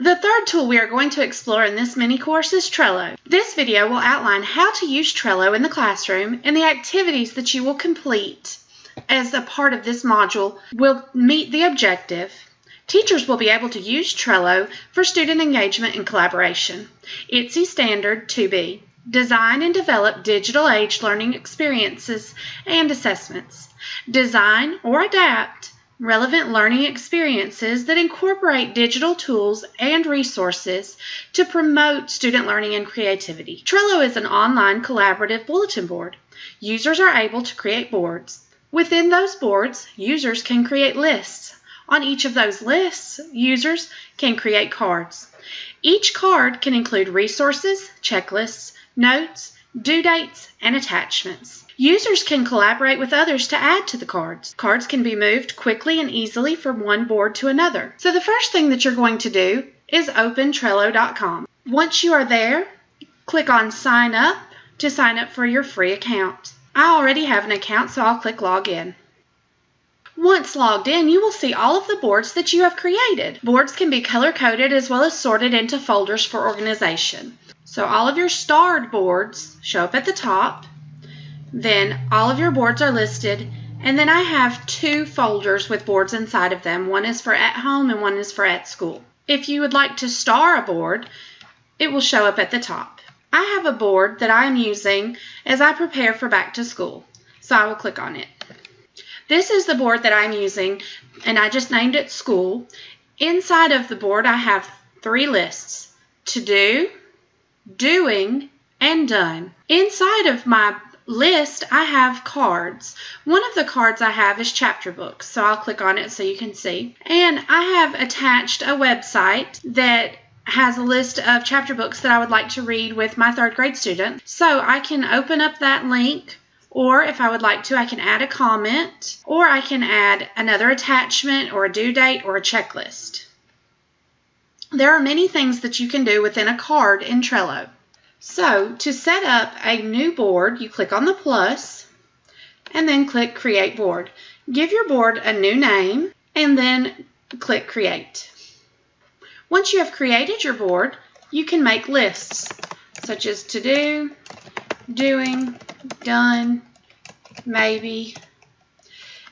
The third tool we are going to explore in this mini course is Trello. This video will outline how to use Trello in the classroom, and the activities that you will complete as a part of this module will meet the objective. Teachers will be able to use Trello for student engagement and collaboration. ITSE Standard 2B. Design and develop digital age learning experiences and assessments. Design or adapt relevant learning experiences that incorporate digital tools and resources to promote student learning and creativity. Trello is an online collaborative bulletin board. Users are able to create boards. Within those boards, users can create lists. On each of those lists, users can create cards. Each card can include resources, checklists, notes, due dates, and attachments. Users can collaborate with others to add to the cards. Cards can be moved quickly and easily from one board to another. So the first thing that you're going to do is open Trello.com. Once you are there, click on Sign Up to sign up for your free account. I already have an account, so I'll click Log In. Once logged in, you will see all of the boards that you have created. Boards can be color-coded as well as sorted into folders for organization. So all of your starred boards show up at the top. Then all of your boards are listed, and then I have two folders with boards inside of them. One is for at home and one is for at school. If you would like to star a board, it will show up at the top. I have a board that I am using as I prepare for back to school, so I will click on it. This is the board that I'm using, and I just named it School. Inside of the board, I have three lists: to do, doing, and done. Inside of my list, I have cards. One of the cards I have is chapter books, so I'll click on it so you can see. And I have attached a website that has a list of chapter books that I would like to read with my third grade student. So I can open up that link, or if I would like to, I can add a comment, or I can add another attachment or a due date or a checklist. There are many things that you can do within a card in Trello. So to set up a new board, you click on the plus and then click Create Board. Give your board a new name and then click Create. Once you have created your board, you can make lists such as to do, doing, done, maybe,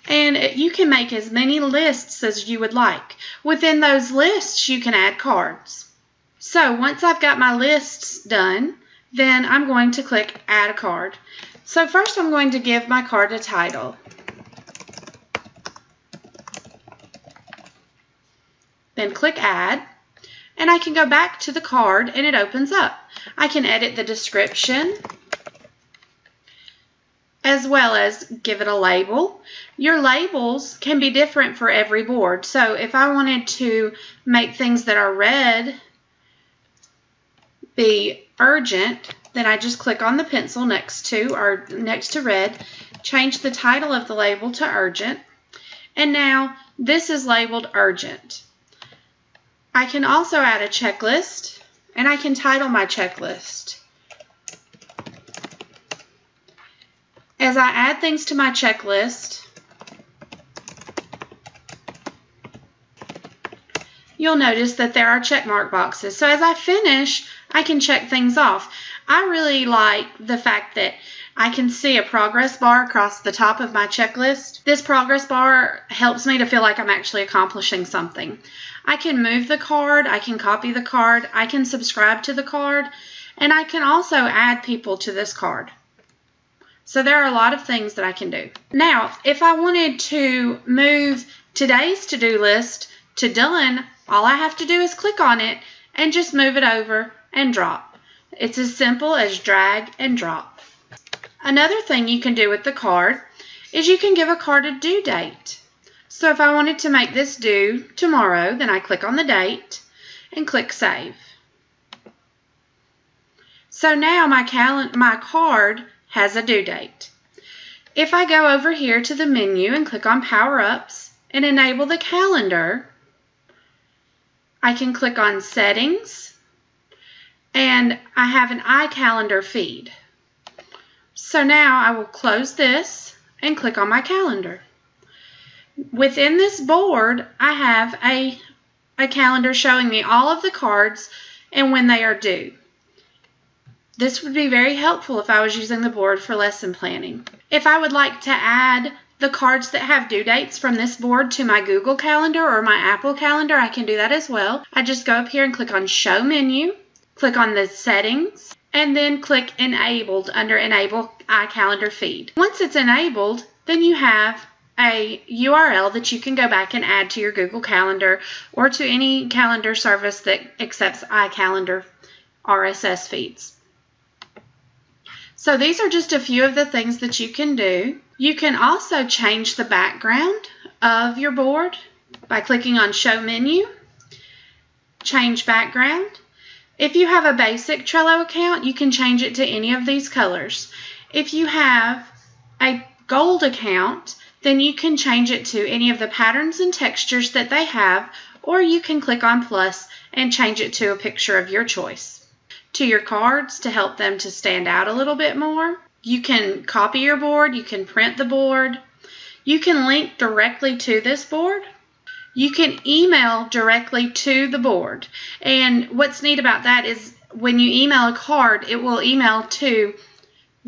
and you can make as many lists as you would like. Within those lists, you can add cards. So once I've got my lists done, then I'm going to click Add a Card. So first I'm going to give my card a title. Then click Add, and I can go back to the card and it opens up. I can edit the description as well as give it a label. Your labels can be different for every board. So if I wanted to make things that are red be urgent, then I just click on the pencil next to red, change the title of the label to urgent, and now this is labeled urgent. I can also add a checklist, and I can title my checklist. As I add things to my checklist, you'll notice that there are check mark boxes. So as I finish, I can check things off. I really like the fact that I can see a progress bar across the top of my checklist. This progress bar helps me to feel like I'm actually accomplishing something. I can move the card, I can copy the card, I can subscribe to the card, and I can also add people to this card. So there are a lot of things that I can do. Now, if I wanted to move today's to-do list to done, all I have to do is click on it and just move it over and drop. It's as simple as drag and drop. Another thing you can do with the card is you can give a card a due date. So if I wanted to make this due tomorrow, then I click on the date and click Save. So now my card has a due date. If I go over here to the menu and click on Power Ups and enable the calendar, I can click on Settings, and I have an iCalendar feed. So now I will close this and click on my calendar. Within this board, I have a calendar showing me all of the cards and when they are due. This would be very helpful if I was using the board for lesson planning. If I would like to add the cards that have due dates from this board to my Google Calendar or my Apple Calendar, I can do that as well. I just go up here and click on Show Menu, click on the Settings, and then click Enabled under Enable iCalendar Feed. Once it's enabled, then you have a URL that you can go back and add to your Google Calendar or to any calendar service that accepts iCalendar RSS feeds. So these are just a few of the things that you can do. You can also change the background of your board by clicking on Show Menu, Change Background. If you have a basic Trello account, you can change it to any of these colors. If you have a gold account, then you can change it to any of the patterns and textures that they have, or you can click on plus and change it to a picture of your choice. To your cards to help them to stand out a little bit more. You can copy your board, you can print the board, you can link directly to this board, you can email directly to the board. And what's neat about that is when you email a card, it will email to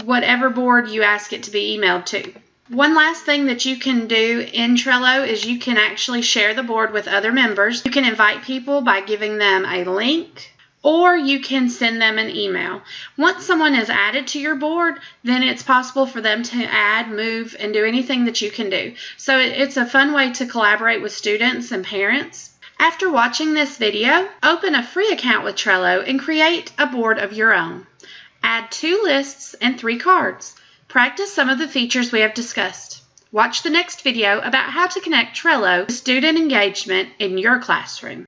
whatever board you ask it to be emailed to. One last thing that you can do in Trello is you can actually share the board with other members. You can invite people by giving them a link, or you can send them an email. Once someone is added to your board, then it's possible for them to add, move, and do anything that you can do. So it's a fun way to collaborate with students and parents. After watching this video, open a free account with Trello and create a board of your own. Add 2 lists and 3 cards. Practice some of the features we have discussed. Watch the next video about how to connect Trello to student engagement in your classroom.